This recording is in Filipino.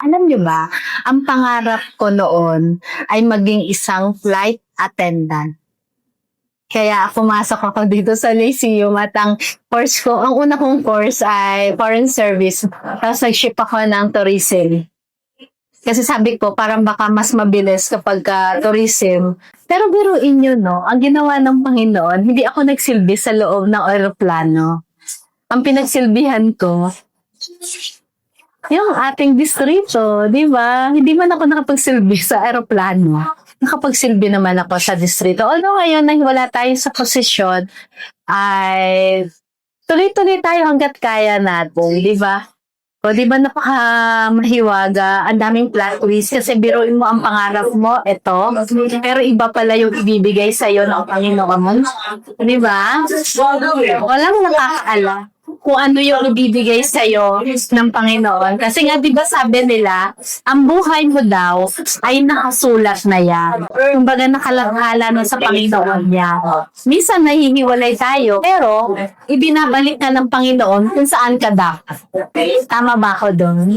Alam niyo ba, ang pangarap ko noon ay maging isang flight attendant. Kaya pumasok ako dito sa Lyceum at ang course ko, ang una kong course ay foreign service. Tapos nag-ship ako ng tourism. Kasi sabi ko, parang baka mas mabilis kapag tourism. Pero biruin nyo, no? Ang ginawa ng Panginoon, hindi ako nagsilbi sa loob ng aeroplano. Ang pinagsilbihan ko, yung ating distrito, di ba? Hindi man ako nakapagsilbi sa aeroplano. Nakapagsilbi naman ako sa distrito. Although ngayon, wala tayo sa posisyon, ay tuloy-tuloy tayo hanggat kaya natin, di ba? O, di ba napaka-mahiwaga, ang daming plot twist, kasi biruin mo ang pangarap mo, eto, pero iba pala yung ibibigay sa'yo ng Panginoon. Di ba? Walang nakakaala kung ano yung ibibigay sa'yo ng Panginoon. Kasi nga, di ba sabi nila, ang buhay mo daw ay nakasulat na yan. Kumbaga nakalanghala na sa Panginoon niya. Minsan nahihiwalay tayo, pero ibinabalik ka ng Panginoon kung saan ka dapat. Tama ba ako doon?